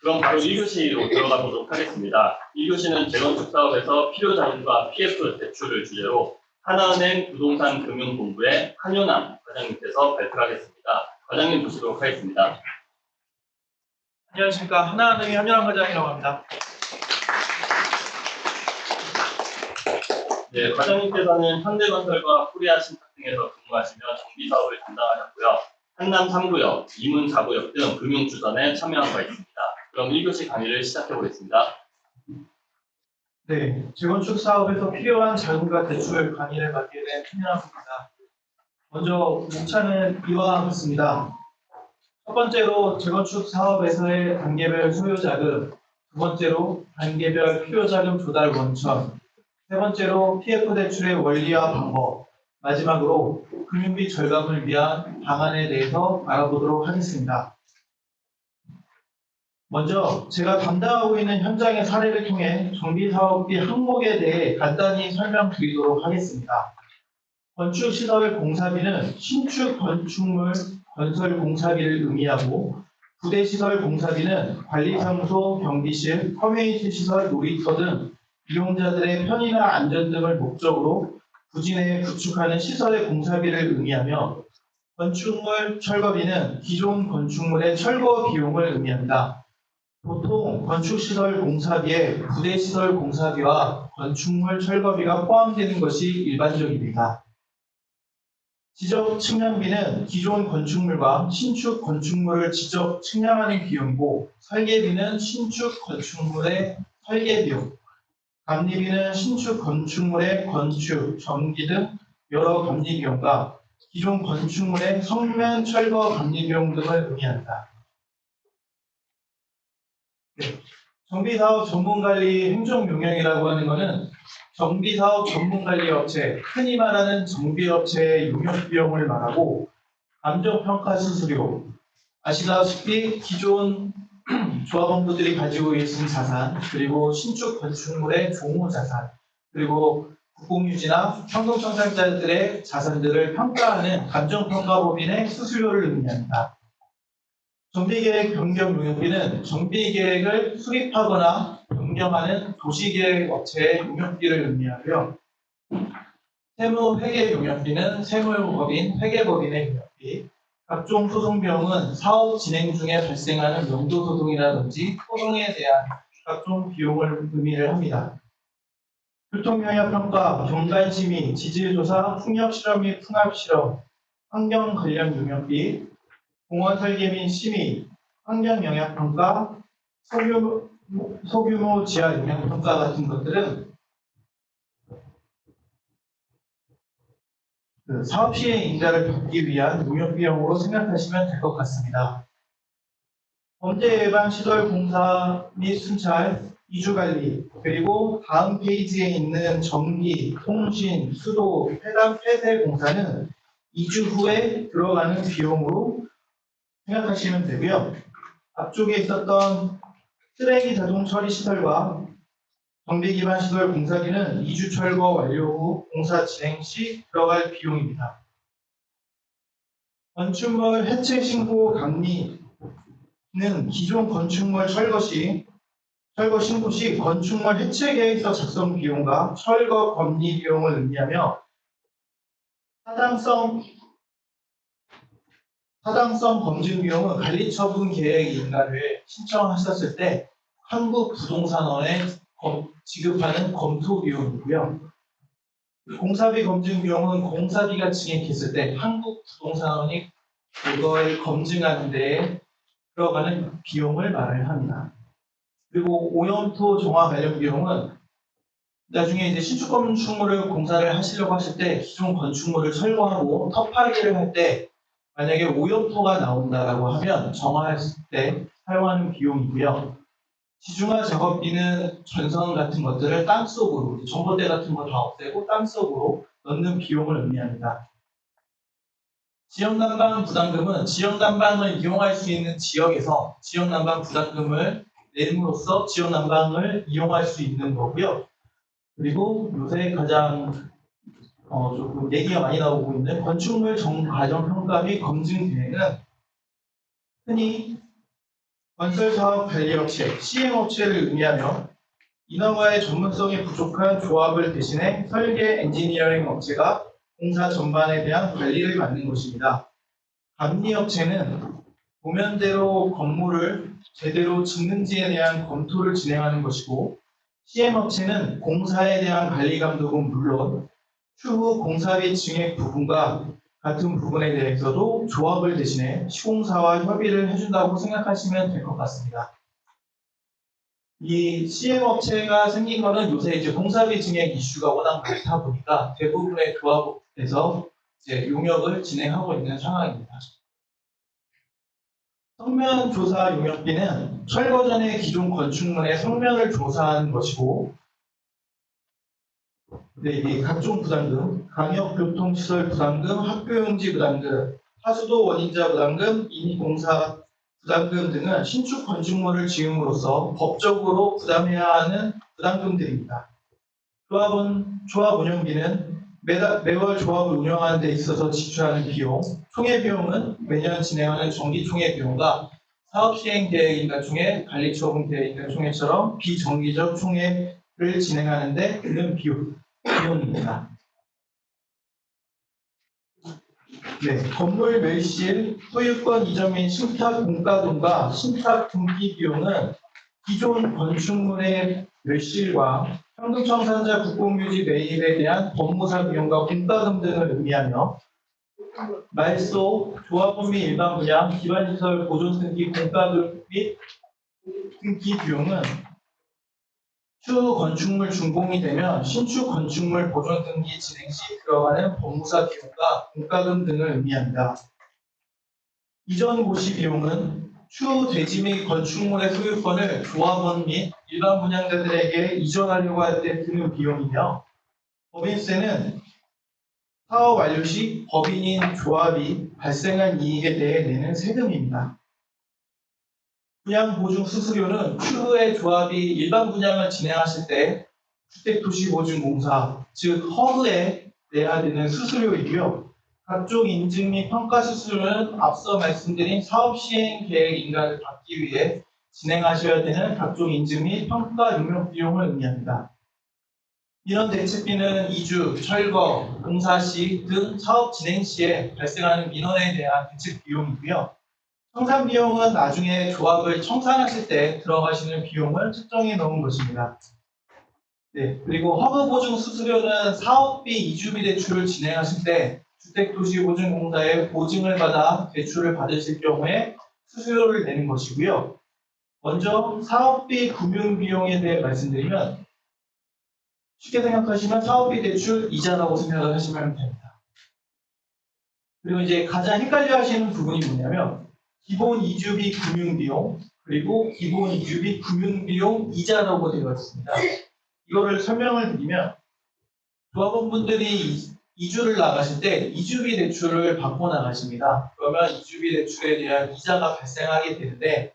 그럼 바로 1교시로 들어가 보도록 하겠습니다. 1교시는 재건축 사업에서 필요 자금과 PF 대출을 주제로 하나은행 부동산 금융본부의 한효남 과장님께서 발표하겠습니다. 과장님 보시도록 하겠습니다. 안녕하십니까. 하나은행의 한효남 과장이라고 합니다. 네, 과장님께서는 현대건설과 코리아 신탁 등에서 근무하시며 정비 사업을 담당하셨고요. 한남 3구역, 이문 4구역 등 금융주선에 참여한 바 있습니다. 그럼 1교시 강의를 시작해 보겠습니다. 네, 재건축 사업에서 필요한 자금과 대출 강의를 맡게 된 한효남입니다. 먼저 목차는 이와 같습니다. 첫 번째로 재건축 사업에서의 단계별 소요 자금, 두 번째로 단계별 필요 자금 조달 원천, 세 번째로 PF 대출의 원리와 방법, 마지막으로 금융비 절감을 위한 방안에 대해서 알아보도록 하겠습니다. 먼저 제가 담당하고 있는 현장의 사례를 통해 정비사업비 항목에 대해 간단히 설명드리도록 하겠습니다. 건축시설 공사비는 신축 건축물 건설 공사비를 의미하고 부대시설 공사비는 관리사무소, 경비실, 커뮤니티 시설, 놀이터 등 이용자들의 편의나 안전 등을 목적으로 부지 내에 구축하는 시설의 공사비를 의미하며 건축물 철거비는 기존 건축물의 철거 비용을 의미합니다. 보통 건축시설 공사비에 부대시설 공사비와 건축물 철거비가 포함되는 것이 일반적입니다. 지적 측량비는 기존 건축물과 신축 건축물을 지적 측량하는 비용이고 설계비는 신축 건축물의 설계 비용, 감리비는 신축 건축물의 건축, 전기 등 여러 감리 비용과 기존 건축물의 성면 철거 감리 비용 등을 의미한다. 네. 정비사업 전문관리 행정용역이라고 하는 것은 정비사업 전문관리업체, 흔히 말하는 정비업체의 용역비용을 말하고 감정평가 수수료, 아시다시피 기존 조합원분들이 가지고 계신 자산, 그리고 신축 건축물의 종호자산, 그리고 국공유지나 평동청산자들의 자산들을 평가하는 감정평가법인의 수수료를 의미합니다. 정비계획 변경 용역비는 정비계획을 수립하거나 변경하는 도시계획 업체의 용역비를 의미하고요. 세무회계 용역비는 세무법인, 회계법인의 용역비, 각종 소송 비용은 사업 진행 중에 발생하는 명도소송이라든지 소송에 대한 각종 비용을 의미를 합니다. 교통영향평가, 경관심의, 지질조사, 풍력실험 및 풍압실험, 환경 관련 용역비, 공원 설계 및 심의, 환경영향평가, 소규모 지하 영향평가 같은 것들은 사업 시행 인가를 받기 위한 용역비용으로 생각하시면 될 것 같습니다. 범죄 예방 시설 공사 및 순찰, 이주관리, 그리고 다음 페이지에 있는 전기, 통신, 수도, 폐단, 폐쇄 공사는 이주 후에 들어가는 비용으로 생각하시면 되고요. 앞쪽에 있었던 쓰레기 자동 처리 시설과 정비 기반 시설 공사비는 2주 철거 완료 후 공사 진행 시 들어갈 비용입니다. 건축물 해체 신고 감리는 기존 건축물 철거 신고 시 건축물 해체 계획서 작성 비용과 철거 감리 비용을 의미하며 타당성 검증 비용은 관리처분 계획 인가를 신청하셨을 때 한국부동산원에 지급하는 검토 비용이고요. 공사비 검증 비용은 공사비가 증액했을 때 한국부동산원이 그걸 검증하는 데에 들어가는 비용을 말을 합니다. 그리고 오염토 정화 관련 비용은 나중에 이제 신축 건축물을 공사를 하시려고 하실 때 기존 건축물을 철거하고 터파기를 할 때 만약에 오염토가 나온다라고 하면 정화했을 때 사용하는 비용이고요. 지중화 작업비는 전선 같은 것들을 땅속으로, 전봇대 같은 거 다 없애고 땅속으로 넣는 비용을 의미합니다. 지역난방 부담금은 지역난방을 이용할 수 있는 지역에서 지역난방 부담금을 내므로써 지역난방을 이용할 수 있는 거고요. 그리고 요새 가장 조금 얘기가 많이 나오고 있는 건축물 과정평가 및 검증 계획은 흔히 건설사업 관리업체, CM업체를 의미하며 인허가의 전문성이 부족한 조합을 대신해 설계 엔지니어링 업체가 공사 전반에 대한 관리를 맡는 것입니다. 감리업체는 도면대로 건물을 제대로 짓는지에 대한 검토를 진행하는 것이고, CM업체는 공사에 대한 관리 감독은 물론 추후 공사비 증액 부분과 같은 부분에 대해서도 조합을 대신해 시공사와 협의를 해준다고 생각하시면 될 것 같습니다. 이 CM업체가 생긴 거는 요새 이제 공사비 증액 이슈가 워낙 많다 보니까 대부분의 조합에서 이제 용역을 진행하고 있는 상황입니다. 성면 조사 용역비는 철거 전의 기존 건축물의 성면을 조사하는 것이고, 이 각종 부담금, 강역교통시설 부담금, 학교용지 부담금, 하수도 원인자 부담금, 임의공사 부담금 등은 신축 건축물을 지음으로써 법적으로 부담해야 하는 부담금들입니다. 조합 운영비는 매월 조합을 운영하는 데 있어서 지출하는 비용, 총회비용은 매년 진행하는 정기 총회비용과 사업 시행 계획인가 총회, 관리처분 계획인가 총회처럼 비정기적 총회를 진행하는 데 드는 비용입니다. 네, 건물 매실, 소유권 이전 및 신탁 공과금과 신탁 등기 비용은 기존 건축물의 매실과 현금청산자 국공유지 매입에 대한 법무사 비용과 공과금 등을 의미하며, 말소, 조합원 및 일반 분양, 기반시설 보존 등기 공과금 및 등기 비용은 추후 건축물 준공이 되면 신축 건축물 보존 등기 진행 시 들어가는 법무사 비용과 공과금 등을 의미합니다. 이전 고시 비용은 추후 대지 및 건축물의 소유권을 조합원 및 일반 분양자들에게 이전하려고 할 때 드는 비용이며, 법인세는 사업 완료 시 법인인 조합이 발생한 이익에 대해 내는 세금입니다. 분양 보증 수수료는 추후에 조합이 일반 분양을 진행하실 때 주택도시보증공사, 즉 허그에 내야 되는 수수료이고요. 각종 인증 및 평가 수수료는 앞서 말씀드린 사업 시행 계획 인가를 받기 위해 진행하셔야 되는 각종 인증 및 평가 용역 비용을 의미합니다. 이런 대책비는 이주, 철거, 공사 시 등 사업 진행 시에 발생하는 민원에 대한 대책 비용이고요. 청산 비용은 나중에 조합을 청산하실 때 들어가시는 비용을 측정해 놓은 것입니다. 네, 그리고 허그 보증 수수료는 사업비 이주비 대출을 진행하실 때 주택도시보증공사의 보증을 받아 대출을 받으실 경우에 수수료를 내는 것이고요. 먼저 사업비 금융 비용에 대해 말씀드리면, 쉽게 생각하시면 사업비 대출 이자라고 생각을 하시면 됩니다. 그리고 이제 가장 헷갈려 하시는 부분이 뭐냐면, 기본 이주비 금융비용, 그리고 기본 이주비 금융비용 이자라고 되어 있습니다. 이거를 설명을 드리면, 조합원분들이 이주를 나가실 때 이주비 대출을 받고 나가십니다. 그러면 이주비 대출에 대한 이자가 발생하게 되는데,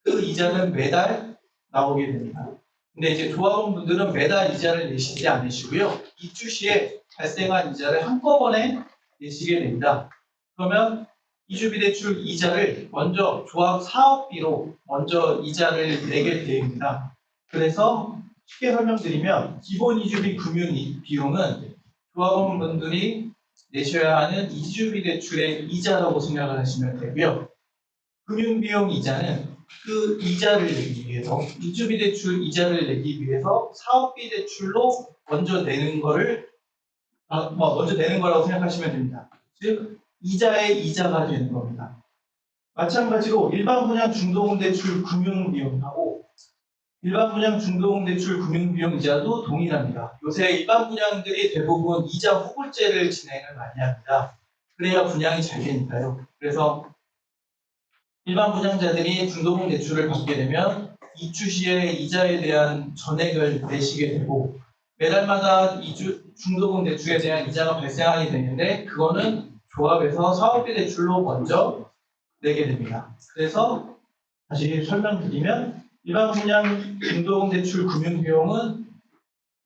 그 이자는 매달 나오게 됩니다. 근데 이제 조합원분들은 매달 이자를 내시지 않으시고요. 입주 시에 발생한 이자를 한꺼번에 내시게 됩니다. 그러면 이주비 대출 이자를 먼저 조합 사업비로 먼저 이자를 내게 됩니다. 그래서 쉽게 설명드리면, 기본 이주비 금융 비용은 조합원분들이 내셔야 하는 이주비 대출의 이자라고 생각을 하시면 되고요. 금융비용 이자는 그 이자를 내기 위해서, 이주비 대출 이자를 내기 위해서 사업비 대출로 먼저 내는 거라고 생각하시면 됩니다. 즉 이자의 이자가 되는 겁니다. 마찬가지로 일반 분양 중도금 대출 금융비용하고 일반 분양 중도금 대출 금융비용 이자도 동일합니다. 요새 일반 분양들이 대부분 이자 후불제를 진행을 많이 합니다. 그래야 분양이 잘 되니까요. 그래서 일반 분양자들이 중도금 대출을 받게 되면 입주 시에 이자에 대한 전액을 내시게 되고, 매달마다 중도금 대출에 대한 이자가 발생하게 되는데, 그거는 조합에서 사업비 대출로 먼저 내게 됩니다. 그래서 다시 설명드리면, 일반 분양 중도금 대출 금융 비용은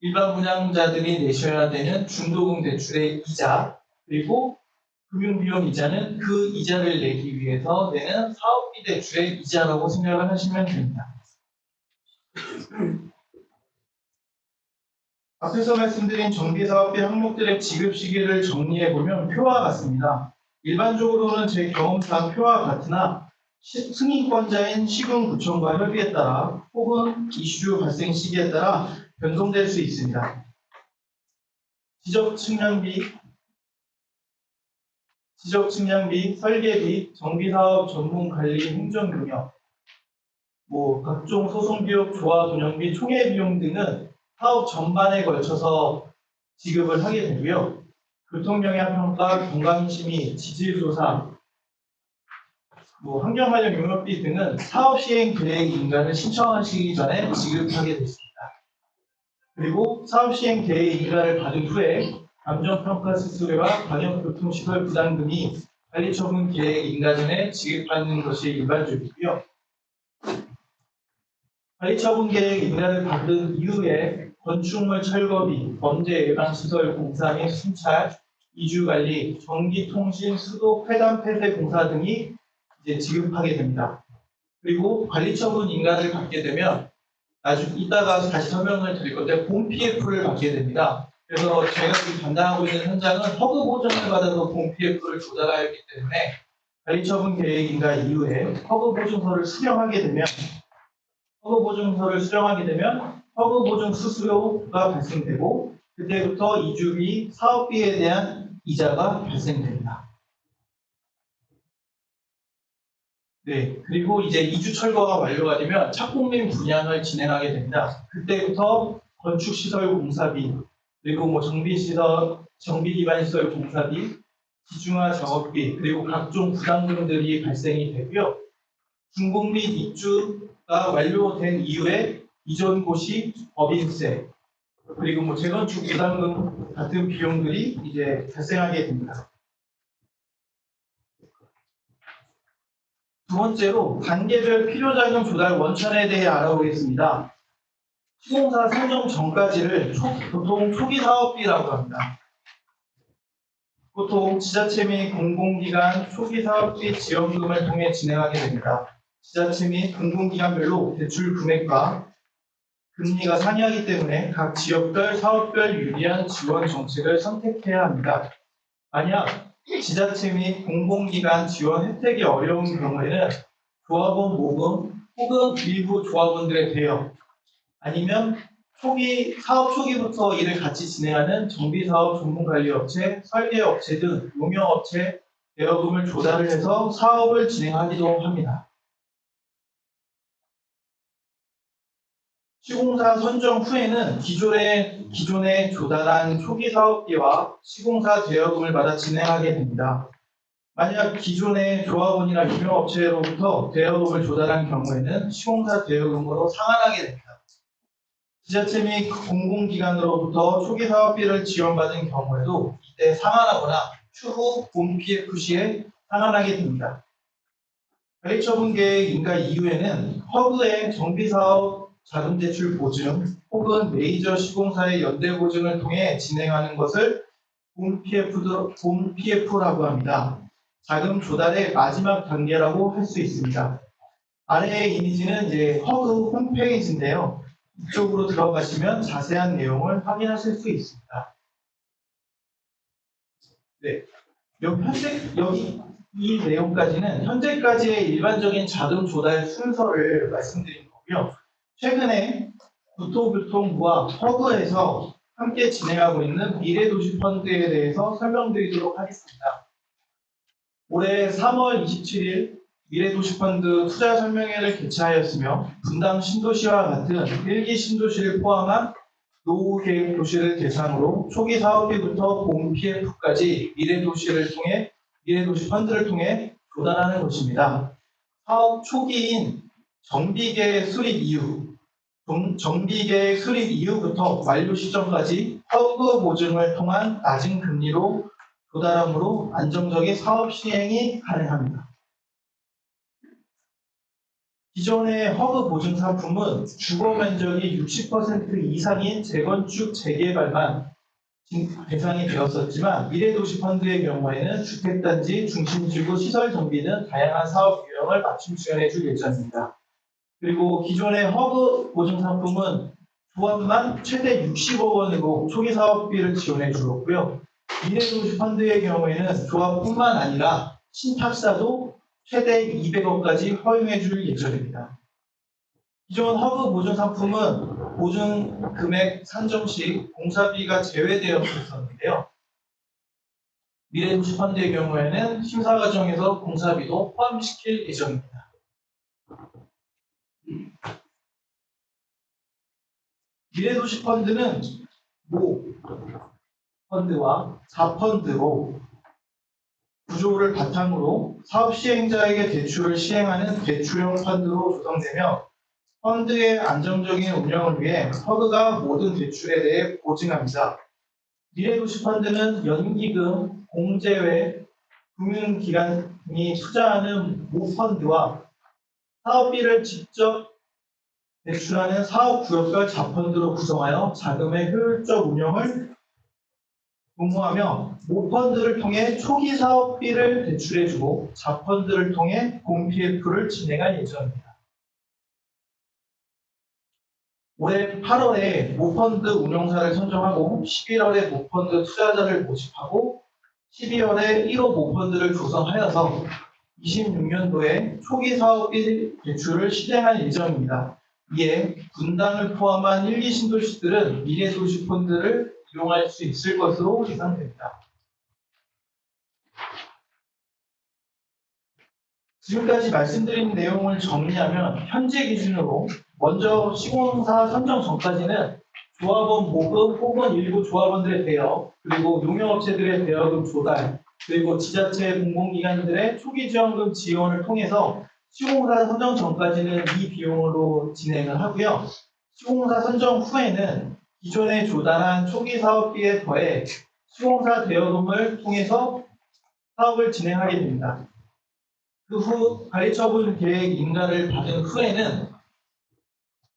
일반 분양자들이 내셔야 되는 중도금 대출의 이자, 그리고 금융비용 이자는 그 이자를 내기 위해서 내는 사업비 대출의 이자라고 생각을 하시면 됩니다. 앞에서 말씀드린 정비사업비 항목들의 지급 시기를 정리해보면 표와 같습니다. 일반적으로는 제 경험상 표와 같으나 승인권자인 시군구청과 협의에 따라 혹은 이슈 발생 시기에 따라 변동될 수 있습니다. 지적 측량비, 설계비, 정비사업 전문관리 행정경영, 각종 소송비용, 조합 운영비, 총회비용 등은 사업 전반에 걸쳐서 지급을 하게 되고요. 교통영향평가, 건강심의, 지질조사, 환경관련 용역비 등은 사업 시행 계획 인가를 신청하시기 전에 지급하게 됐습니다. 그리고 사업 시행 계획 인가를 받은 후에 감정평가 수수료와 방역교통시설 부담금이 관리처분 계획 인가 전에 지급받는 것이 일반적이고요. 관리처분 계획 인가를 받은 이후에 건축물 철거비, 범죄 예방시설 공사 및 순찰, 이주관리, 전기통신, 수도, 폐단, 폐쇄 공사 등이 이제 지급하게 됩니다. 그리고 관리처분 인가를 받게 되면 이따가 다시 설명을 드릴 건데 본 PF를 받게 됩니다. 그래서 제가 지금 담당하고 있는 현장은 허브 보증을 받아서 본 PF를 조달하였기 때문에 관리처분 계획 인가 이후에 허브 보증서를 수령하게 되면 허브 보증 수수료가 발생되고 그때부터 이주비, 사업비에 대한 이자가 발생됩니다. 네, 그리고 이제 이주 철거가 완료가 되면 착공민 분양을 진행하게 됩니다. 그때부터 건축시설 공사비, 그리고 정비 기반 시설 공사비, 지중화 작업비, 그리고 각종 부담금들이 발생이 되고요. 준공 및 입주가 완료된 이후에 이전 고시 법인세, 그리고 재건축 부담금 같은 비용들이 이제 발생하게 됩니다. 두 번째로 단계별 필요자금 조달 원천에 대해 알아보겠습니다. 시공사 선정 전까지를 보통 초기 사업비라고 합니다. 보통 지자체 및 공공기관 초기 사업비 지원금을 통해 진행하게 됩니다. 지자체 및 공공기관별로 대출 금액과 금리가 상이하기 때문에 각 지역별 사업별 유리한 지원 정책을 선택해야 합니다. 만약 지자체 및 공공기관 지원 혜택이 어려운 경우에는 조합원 모금 혹은 일부 조합원들의 대여 아니면 사업 초기부터 일을 같이 진행하는 정비사업 전문관리업체, 설계업체 등 용역업체 대여금을 조달을 해서 사업을 진행하기도 합니다. 시공사 선정 후에는 기존에 조달한 초기 사업비와 시공사 대여금을 받아 진행하게 됩니다. 만약 기존의 조합원이나 유명업체로부터 대여금을 조달한 경우에는 시공사 대여금으로 상환하게 됩니다. 지자체 및 공공기관으로부터 초기 사업비를 지원받은 경우에도 이때 상환하거나 추후 본 PF 시에 상환하게 됩니다. 관리처분 계획 인가 이후에는 허브의 정비사업 자금대출 보증 혹은 메이저 시공사의 연대 보증을 통해 진행하는 것을 본 PF라고 합니다. 자금 조달의 마지막 단계라고 할 수 있습니다. 아래의 이미지는 이제 허브 홈페이지인데요. 이쪽으로 들어가시면 자세한 내용을 확인하실 수 있습니다. 네, 여기 이 내용까지는 현재까지의 일반적인 자금 조달 순서를 말씀드린 거고요. 최근에 국토교통부와 허브에서 함께 진행하고 있는 미래도시펀드에 대해서 설명드리도록 하겠습니다. 올해 3월 27일 미래도시펀드 투자설명회를 개최하였으며 분당 신도시와 같은 1기 신도시를 포함한 노후계획 도시를 대상으로 초기 사업비부터 본 PF까지 미래도시펀드를 통해 조달하는 것입니다. 사업 초기인 정비계획 수립 이후부터 완료 시점까지 허브 보증을 통한 낮은 금리로 조달함으로 안정적인 사업 시행이 가능합니다. 기존의 허브 보증 상품은 주거 면적이 60% 이상인 재건축 재개발만 대상이 되었었지만 미래도시펀드의 경우에는 주택단지, 중심지구 시설 정비 등 다양한 사업 유형을 맞춤 지원해 줄 예정입니다. 그리고 기존의 허브 보증 상품은 조합만 최대 60억 원으로 초기 사업비를 지원해 주었고요. 미래도시펀드의 경우에는 조합뿐만 아니라 신탁사도 최대 200억까지 허용해 줄 예정입니다. 기존 허브 보증 상품은 보증 금액 산정 시 공사비가 제외되어 있었는데요. 미래도시펀드의 경우에는 심사 과정에서 공사비도 포함시킬 예정입니다. 미래도시펀드는 모 펀드와 자펀드로 구조를 바탕으로 사업 시행자에게 대출을 시행하는 대출형 펀드로 조성되며 펀드의 안정적인 운영을 위해 허브가 모든 대출에 대해 보증합니다. 미래도시펀드는 연기금, 공제외, 금융기관이 투자하는 모펀드와 사업비를 직접 대출하는 사업구역별 자펀드로 구성하여 자금의 효율적 운영을 도모하며 모펀드를 통해 초기 사업비를 대출해주고 자펀드를 통해 공PF를 진행할 예정입니다. 올해 8월에 모펀드 운용사를 선정하고 11월에 모펀드 투자자를 모집하고 12월에 1호 모펀드를 조성하여서 26년도에 초기 사업비 대출을 실행할 예정입니다. 이에 분당을 포함한 1, 2신도시들은 미래도시펀드를 이용할 수 있을 것으로 예상됩니다. 지금까지 말씀드린 내용을 정리하면 현재 기준으로 먼저 시공사 선정 전까지는 조합원 모금 혹은 일부 조합원들의 대여, 그리고 용역업체들의 대여금 조달, 그리고 지자체 공공기관들의 초기 지원금 지원을 통해서 시공사 선정 전까지는 이 비용으로 진행을 하고요. 시공사 선정 후에는 기존에 조달한 초기 사업비에 더해 시공사 대여금을 통해서 사업을 진행하게 됩니다. 그 후 관리처분 계획 인가를 받은 후에는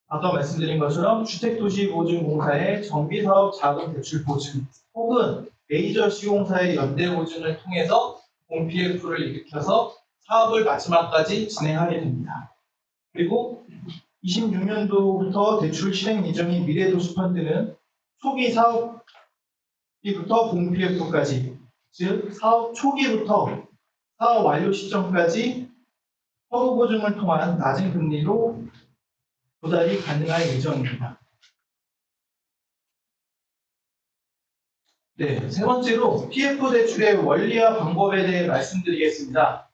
아까 말씀드린 것처럼 주택도시보증공사의 정비사업 자금 대출 보증 혹은 메이저 시공사의 연대 보증을 통해서 공PF를 일으켜서 사업을 마지막까지 진행하게 됩니다. 그리고 26년도부터 대출 실행 예정인 미래도시펀드는 초기 사업비부터 공PF까지, 즉 사업 초기부터 사업 완료 시점까지 허브 보증을 통한 낮은 금리로 조달이 가능할 예정입니다. 네, 세 번째로 PF 대출의 원리와 방법에 대해 말씀드리겠습니다.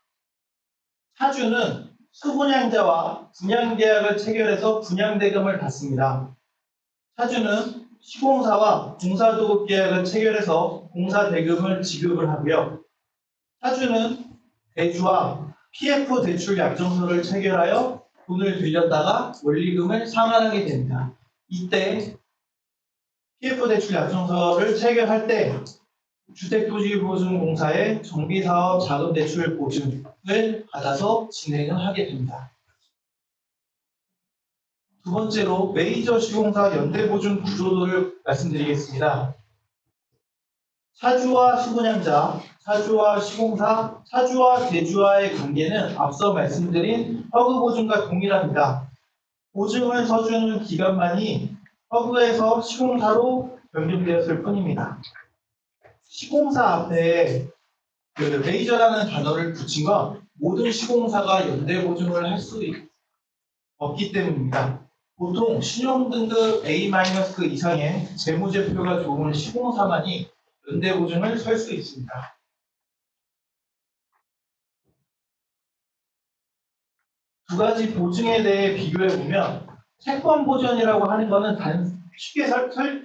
차주는 수분양자와 분양계약을 체결해서 분양대금을 받습니다. 차주는 시공사와 공사도급계약을 체결해서 공사대금을 지급을 하고요. 차주는 대주와 PF 대출 약정서를 체결하여 돈을 빌렸다가 원리금을 상환하게 됩니다. 이때 PF 대출 약정서를 체결할 때 주택도시보증공사의 정비사업 자금대출 보증을 받아서 진행을 하게 됩니다. 두 번째로 메이저 시공사 연대보증 구조도를 말씀드리겠습니다. 차주와 수분양자, 차주와 시공사, 차주와 대주와의 관계는 앞서 말씀드린 허그 보증과 동일합니다. 보증을 서주는 기간만이 허그에서 시공사로 변경되었을 뿐입니다. 시공사 앞에 메이저라는 단어를 붙인 건 모든 시공사가 연대 보증을 할 수 없기 때문입니다. 보통 신용등급 A- 이상의 재무제표가 좋은 시공사만이 연대 보증을 설 수 있습니다. 두 가지 보증에 대해 비교해 보면 채권 보전이라고 하는 것은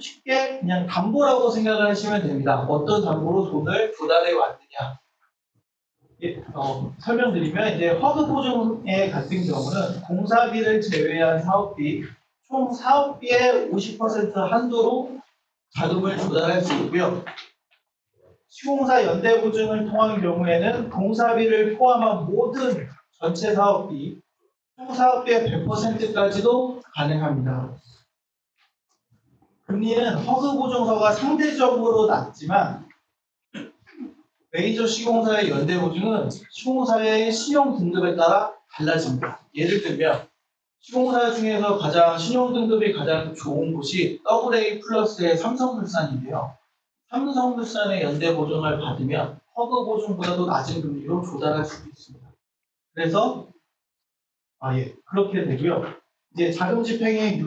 쉽게 그냥 담보라고 생각을 하시면 됩니다. 어떤 담보로 돈을 조달해 왔느냐. 설명드리면 이제 허그 보증에 같은 경우는 공사비를 제외한 사업비, 총 사업비의 50% 한도로 자금을 조달할 수 있고요. 시공사 연대 보증을 통한 경우에는 공사비를 포함한 모든 전체 사업비, 총 사업비의 100%까지도 가능합니다. 금리는 허그 보증서가 상대적으로 낮지만 메이저 시공사의 연대 보증은 시공사의 신용 등급에 따라 달라집니다. 예를 들면 시공사 중에서 가장 신용 등급이 가장 좋은 곳이 AA 플러스의 삼성물산인데요. 삼성물산의 연대 보증을 받으면 허그 보증보다도 낮은 금리로 조달할 수도 있습니다. 그래서 그렇게 되고요. 이제 자금 집행의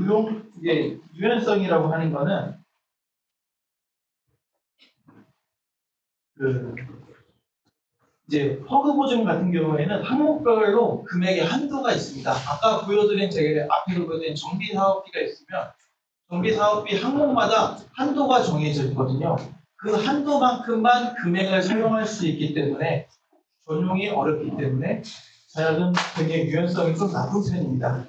유연성이라고 하는 거는 이제 허그 보증 같은 경우에는 항목별로 금액의 한도가 있습니다. 아까 앞에서 보여드린 정비 사업비가 있으면 정비 사업비 항목마다 한도가 정해져 있거든요. 그 한도만큼만 금액을 사용할 수 있기 때문에 전용이 어렵기 때문에 자약은 되게 유연성이 좀 낮은 편입니다.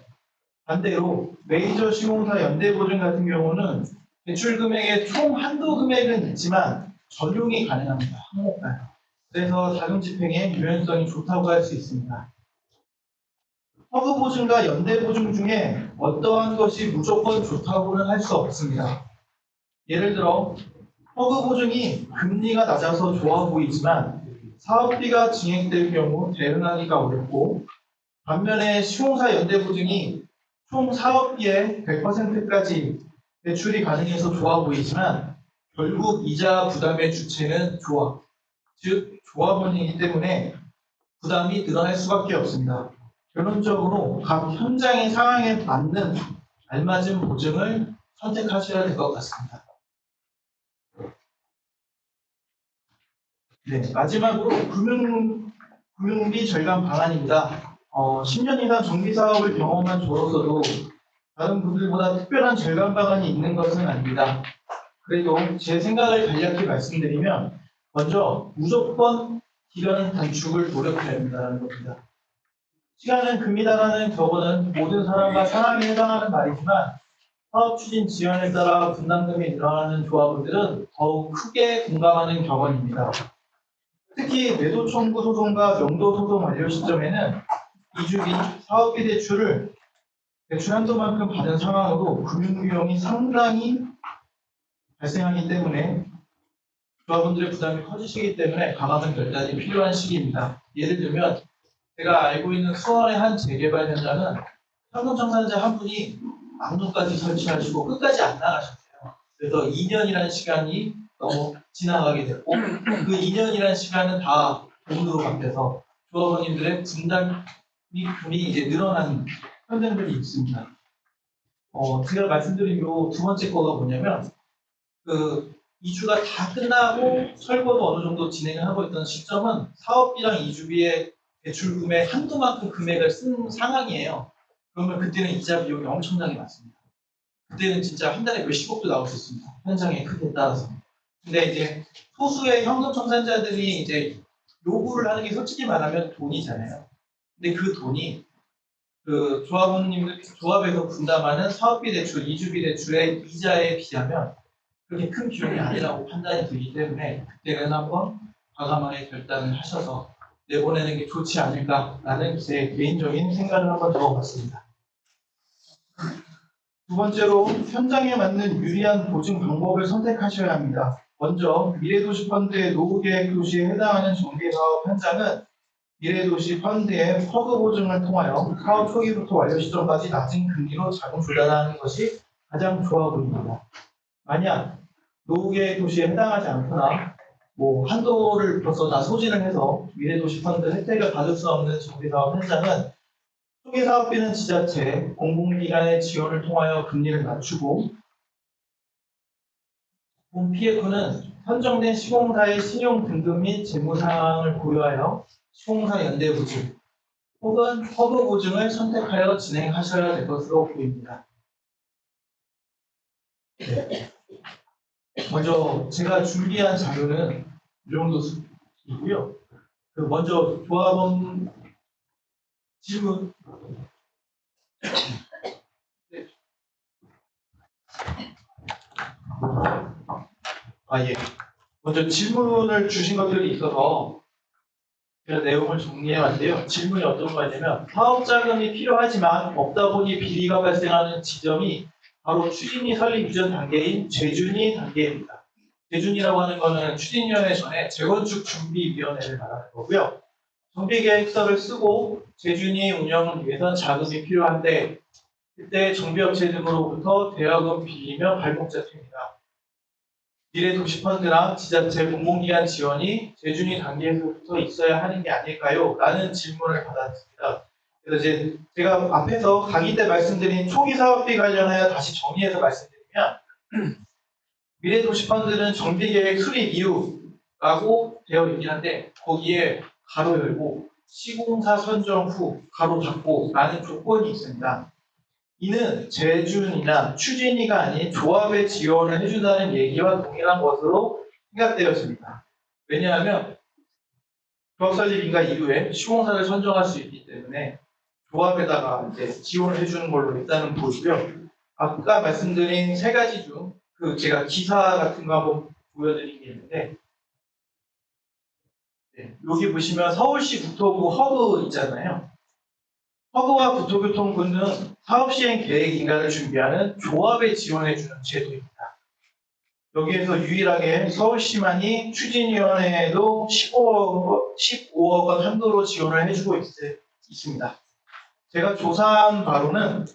반대로 메이저 시공사 연대 보증 같은 경우는 대출 금액의 총 한도 금액은 있지만 전용이 가능합니다. 항목별. 그래서 자금 집행에 유연성이 좋다고 할 수 있습니다. 허그 보증과 연대 보증 중에 어떠한 것이 무조건 좋다고는 할 수 없습니다. 예를 들어 허그 보증이 금리가 낮아서 좋아 보이지만 사업비가 진행될 경우 대응하기가 어렵고, 반면에 시공사 연대 보증이 총 사업비의 100%까지 대출이 가능해서 좋아 보이지만 결국 이자 부담의 주체는 즉 조합원이기 때문에 부담이 늘어날 수밖에 없습니다. 결론적으로 각 현장의 상황에 맞는 알맞은 보증을 선택하셔야 될 것 같습니다. 네, 마지막으로 금융비 절감 방안입니다. 10년 이상 정비 사업을 경험한 저로서도 다른 분들보다 특별한 절감 방안이 있는 것은 아닙니다. 그래도 제 생각을 간략히 말씀드리면 먼저 무조건 기간 단축을 노력해야 한다는 겁니다. 시간은 금이다라는 격언은 모든 사람과 상황에 해당하는 말이지만 사업 추진 지연에 따라 분담금이 늘어나는 조합원들은 더욱 크게 공감하는 격언입니다. 특히 매도 청구 소송과 명도 소송 완료 시점에는 이주비, 사업비 대출 한도만큼 받은 상황으로 금융비용이 상당히 발생하기 때문에 조합원들의 부담이 커지시기 때문에 과감한 결단이 필요한 시기입니다. 예를 들면 제가 알고 있는 수원의 한 재개발 현장은 현금청산자 한 분이 막루까지 설치하시고 끝까지 안 나가셨어요. 그래서 2년이라는 시간이 너무 지나가게 됐고 그 2년이라는 시간은 다 돈으로 바뀌어서 조합원님들의 분담이 이제 늘어난 현장들이 있습니다. 제가 말씀드린 요 두 번째 거가 뭐냐면 이주가 다 끝나고 철거도 어느 정도 진행을 하고 있던 시점은 사업비랑 이주비의 대출 금액 한도만큼 금액을 쓴 상황이에요. 그러면 그때는 이자 비용이 엄청나게 많습니다. 그때는 진짜 한 달에 몇십억도 나올 수 있습니다. 현장의 크기에 따라서. 근데 이제 소수의 현금 청산자들이 이제 요구를 하는 게 솔직히 말하면 돈이잖아요. 근데 그 돈이 조합원님들 조합에서 분담하는 사업비 대출, 이주비 대출의 이자에 비하면 그렇게 큰 비용이 아니라고 판단이 들기 때문에 그때는 한번 과감하게 결단을 하셔서 내보내는 게 좋지 않을까라는 제 개인적인 생각을 한번 적어봤습니다. 두 번째로 현장에 맞는 유리한 보증 방법을 선택하셔야 합니다. 먼저 미래도시펀드의 노후계획도시에 해당하는 정비사업 현장은 미래도시펀드의 허그 보증을 통하여 사업 초기부터 완료 시점까지 낮은 금리로 자금 조달하는 것이 가장 좋아 보입니다. 만약 노후계획도시에 해당하지 않거나 한도를 벌써 다 소진을 해서 미래도시펀드 혜택을 받을 수 없는 정비사업 현장은 초기 사업비는 지자체, 공공기관의 지원을 통하여 금리를 낮추고 본 PF는 선정된 시공사의 신용 등급 및 재무 상황을 고려하여 시공사 연대 보증 혹은 허브 보증을 선택하여 진행하셔야 될 것으로 보입니다. 네. 먼저 제가 준비한 자료는 이 정도이고요. 먼저 조합원 질문. 예. 먼저 질문을 주신 것들이 있어서 제가 내용을 정리해 왔는데요. 질문이 어떤 거냐면 사업 자금이 필요하지만 없다 보니 비리가 발생하는 지점이 바로 추진위 설립 이전 단계인 재준위 단계입니다. 재준위라고 하는 거는 추진위원회 전에 재건축 준비위원회를 말하는 거고요. 정비계획서를 쓰고 재준위 운영을 위해서는 자금이 필요한데 그때 정비업체 등으로부터 대여금 빌리며 발목 잡힙니다. 미래도시펀드나 지자체 공공기관 지원이 재준위 단계에서부터 있어야 하는 게 아닐까요? 라는 질문을 받았습니다. 그래서 이제 제가 앞에서 강의 때 말씀드린 초기 사업비 관련하여 다시 정리해서 말씀드리면 미래도시펀드는 정비계획 수립 이후라고 되어 있긴 한데 거기에 가로 열고 시공사 선정 후 가로 닫고 라는 조건이 있습니다. 이는 재준이나 추진위가 아닌 조합의 지원을 해준다는 얘기와 동일한 것으로 생각되었습니다. 왜냐하면 조합 설립 인가 이후에 시공사를 선정할 수 있기 때문에 조합에다가 이제 지원을 해주는 걸로 일단은 보이고요. 아까 말씀드린 세 가지 중 제가 기사 같은 거 한번 보여드린 게 있는데 여기 보시면 서울시 국토부 허브 있잖아요. 허브와 국토교통부는 사업시행 계획 인가를 준비하는 조합에 지원해주는 제도입니다. 여기에서 유일하게 서울시만이 추진위원회에도 15억 원 한도로 지원을 해주고 있습니다. 제가 조사한 바로는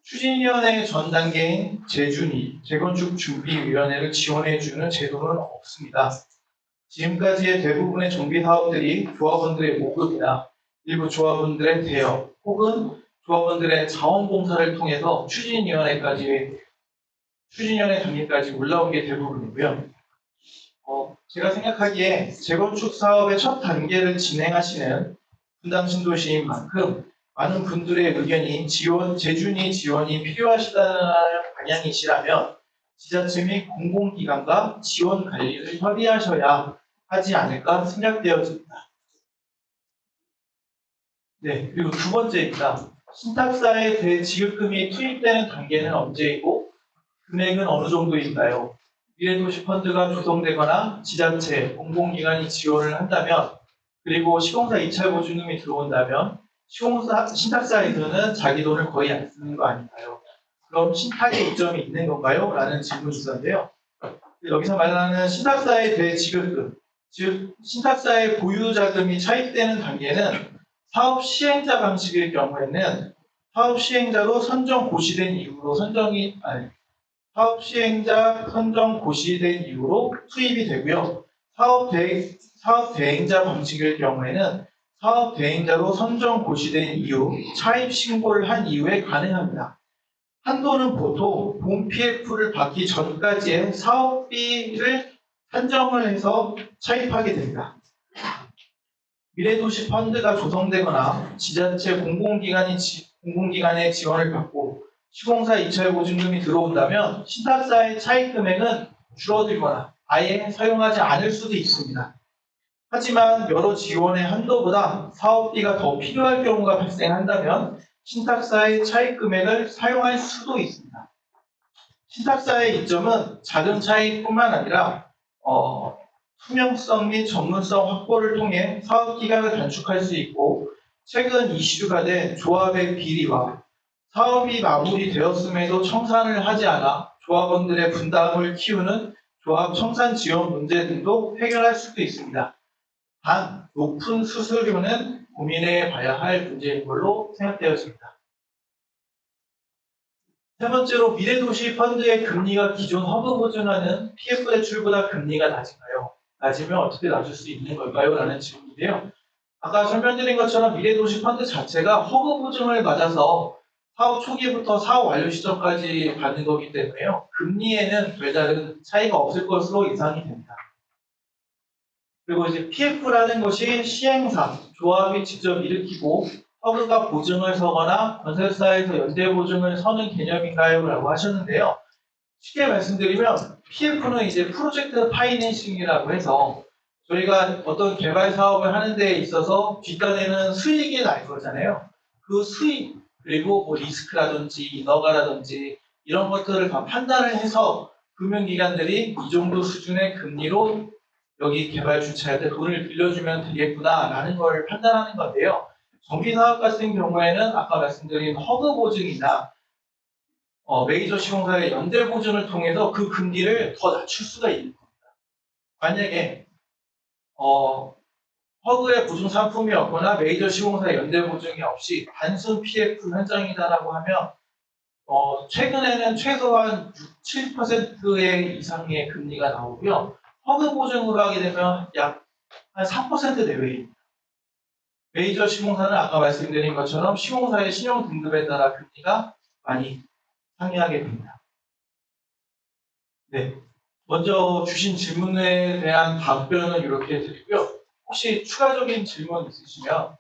추진위원회 전 단계인 재준위, 재건축준비위원회를 지원해주는 제도는 없습니다. 지금까지의 대부분의 정비 사업들이 조합원들의 모금이나 일부 조합원들의 대여 혹은 조합원들의 자원봉사를 통해서 추진위원회 단계까지 올라온 게 대부분이고요. 제가 생각하기에 재건축 사업의 첫 단계를 진행하시는 분당 신도시인 만큼 많은 분들의 의견이 재준위 지원이 필요하시다는 방향이시라면 지자체 및 공공기관과 지원 관리를 협의하셔야 하지 않을까 생각되어집니다. 네, 그리고 두 번째입니다. 신탁사에 대지급금이 투입되는 단계는 언제이고 금액은 어느 정도인가요? 미래도시펀드가 조성되거나 지자체, 공공기관이 지원을 한다면 그리고 시공사 입찰 보증금이 들어온다면 신탁사에서는 자기 돈을 거의 안 쓰는 거 아닌가요? 그럼 신탁의 이점이 있는 건가요? 라는 질문이 있었는데요. 여기서 말하는 신탁사의 대지급금, 즉 신탁사의 보유자금이 차입되는 단계는 사업 시행자 방식의 경우에는 사업 시행자로 선정 고시된 이후로 사업 시행자 선정 고시된 이후로 투입이 되고요. 사업 대행자 방식의 경우에는 사업 대행자로 선정 고시된 이후 차입 신고를 한 이후에 가능합니다. 한도는 보통 본 PF를 받기 전까지의 사업비를 산정을 해서 차입하게 됩니다. 미래도시 펀드가 조성되거나 지자체 공공기관의 지원을 받고 시공사 입찰 보증금이 들어온다면 신탁사의 차입 금액은 줄어들거나 아예 사용하지 않을 수도 있습니다. 하지만 여러 지원의 한도보다 사업비가 더 필요할 경우가 발생한다면 신탁사의 차입 금액을 사용할 수도 있습니다. 신탁사의 이점은 자금 차입뿐만 아니라 투명성 및 전문성 확보를 통해 사업 기간을 단축할 수 있고 최근 이슈가 된 조합의 비리와 사업이 마무리되었음에도 청산을 하지 않아 조합원들의 분담을 키우는 조합 청산 지원 문제 등도 해결할 수도 있습니다. 단 높은 수수료는 고민해 봐야 할 문제인 걸로 생각되었습니다. 세 번째로 미래도시 펀드의 금리가 기존 허브 보증하는 PF 대출보다 금리가 낮은가요? 낮으면 어떻게 낮을 수 있는 걸까요? 라는 질문인데요. 아까 설명드린 것처럼 미래도시 펀드 자체가 허브 보증을 받아서 사업 초기부터 사업 완료 시점까지 받는 거기 때문에요. 금리에는 별다른 차이가 없을 것으로 예상이 됩니다. 그리고 이제 PF라는 것이 시행사, 조합이 직접 일으키고 허브가 보증을 서거나 건설사에서 연대 보증을 서는 개념인가요? 라고 하셨는데요. 쉽게 말씀드리면 PF는 이제 프로젝트 파이낸싱이라고 해서 저희가 어떤 개발 사업을 하는 데 있어서 뒷단에는 수익이 날 거잖아요. 그 수익 그리고 뭐 리스크라든지 인허가라든지 이런 것들을 다 판단을 해서 금융기관들이 이 정도 수준의 금리로 여기 개발 주체한테 돈을 빌려주면 되겠구나라는 걸 판단하는 건데요. 정비사업 같은 경우에는 아까 말씀드린 허브 보증이나 메이저 시공사의 연대 보증을 통해서 그 금리를 더 낮출 수가 있는 겁니다. 만약에 허그의 보증 상품이었거나 메이저 시공사의 연대 보증이 없이 단순 PF 현장이다라고 하면 최근에는 최소한 6, 7%의 이상의 금리가 나오고요. 허그 보증으로 하게 되면 약 한 3% 내외입니다. 메이저 시공사는 아까 말씀드린 것처럼 시공사의 신용 등급에 따라 금리가 많이 상이하게 됩니다. 네, 먼저 주신 질문에 대한 답변은 이렇게 드리고요. 혹시 추가적인 질문 있으시면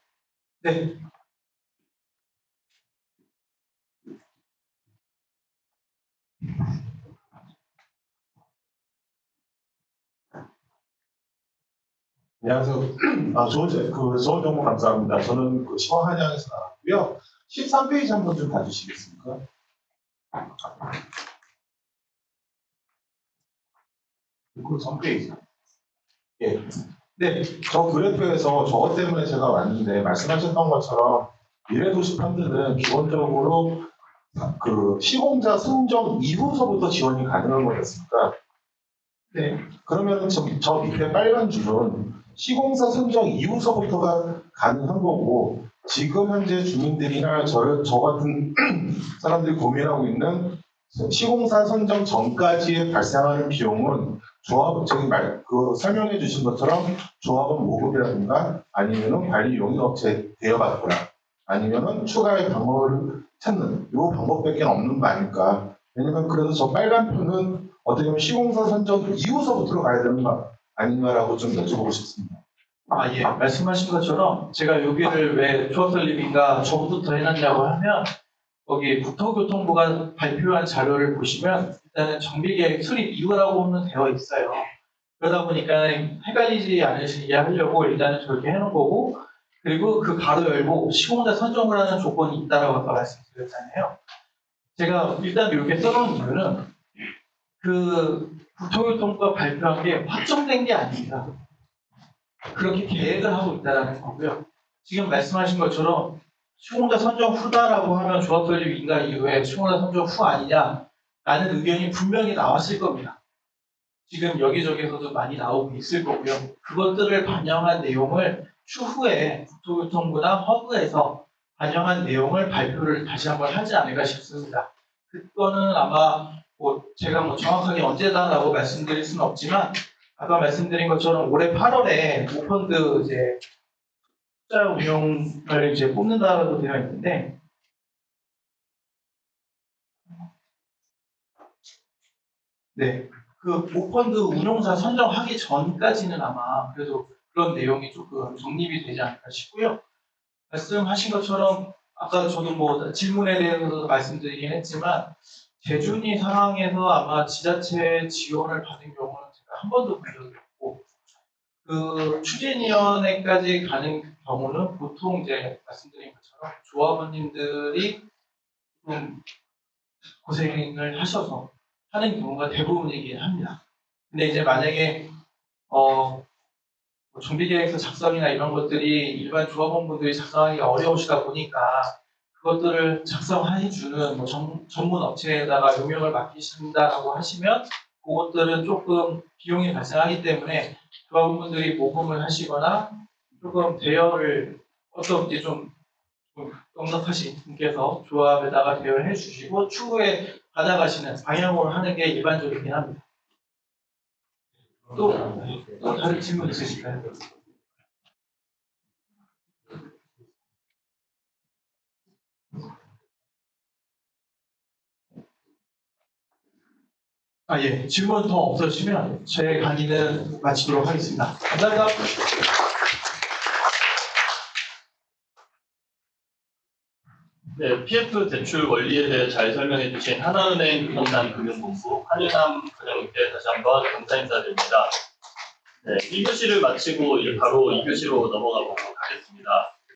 네. 안녕하세요. 좋은 정보 감사합니다. 저는 시황 한양에서 나왔고요. 13페이지 한번 좀 봐주시겠습니까? 그 전페이지. 예. 네. 저 그래프에서 저것 때문에 제가 왔는데 말씀하셨던 것처럼 미래도시 펀드는 기본적으로 시공자 선정 이후서부터 지원이 가능한 거였습니까? 네. 그러면 저 밑에 빨간 줄은 시공사 선정 이후서부터가 가능한 거고 지금 현재 주민들이나 저 같은 사람들이 고민하고 있는 시공사 선정 전까지에 발생하는 비용은 조합 설명해 주신 것처럼 조합원 모금이라든가 아니면은 관리 용역업체 대여받거나 아니면은 추가의 방법을 찾는 이 방법밖에 없는 거 아닐까. 왜냐면 그래서 저 빨간 표는 어떻게 보면 시공사 선정 이후서부터 가야 되는 거 아닌가라고 좀 여쭤보고 싶습니다. 예. 말씀하신 것처럼 제가 여기를 왜 조합설립인가 전부터 해놨냐고 하면 거기 국토교통부가 발표한 자료를 보시면 일단은 정비계획 수립 이후라고는 되어 있어요. 그러다 보니까 헷갈리지 않으시게 하려고 일단은 저렇게 해놓은 거고 그리고 그 가로 열고 시공자 선정을 하는 조건이 있다라고 아까 말씀드렸잖아요. 제가 일단 이렇게 써놓은 이유는 그 국토교통부가 발표한 게 확정된 게 아닙니다. 그렇게 계획을 하고 있다는 거고요. 지금 말씀하신 것처럼 시공자 선정 후다라고 하면 조합 설립 인가 이후에 시공자 선정 후 아니냐라는 의견이 분명히 나왔을 겁니다. 지금 여기저기서도 많이 나오고 있을 거고요. 그것들을 반영한 내용을 추후에 국토교통부나 허브에서 반영한 내용을 발표를 다시 한번 하지 않을까 싶습니다. 그거는 아마 제가 정확하게 언제다라고 말씀드릴 수는 없지만 아까 말씀드린 것처럼 올해 8월에 모펀드 투자 운용을 뽑는다고 되어 있는데 네, 그 모펀드 운용사 선정하기 전까지는 아마 그래도 그런 내용이 조금 정립이 되지 않을까 싶고요. 말씀하신 것처럼 아까 저도 질문에 대해서 말씀드리긴 했지만 재준이 상황에서 아마 지자체 지원을 받은 경우는 제가 한 번도 본 적이 없고 그 추진위원회까지 가는 경우는 보통 말씀드린 것처럼 조합원님들이 좀 고생을 하셔서 하는 경우가 대부분이긴 합니다. 근데 만약에 정비계획서 작성이나 이런 것들이 일반 조합원분들이 작성하기 어려우시다 보니까 그것들을 작성해주는 전문 업체에다가 용역을 맡기신다라고 하시면 그것들은 조금 비용이 발생하기 때문에 조합원분들이 모금을 하시거나 조금 대여를 어떻게 좀 넉넉하신 분께서 조합에다가 대여를 해주시고 추후에 받아가시는 방향으로 하는 게 일반적이긴 합니다. 또 다른 질문 있으실까요? 예. 질문 더 없으시면 제 강의는 마치도록 하겠습니다. 감사합니다. 네, PF 대출 원리에 대해 잘 설명해 주신 하나은행 부동산 금융본부 한윤남 과장님께 다시 한번 감사 인사드립니다. 네, 1교시를 마치고 바로 2교시로 넘어가 보도록 하겠습니다.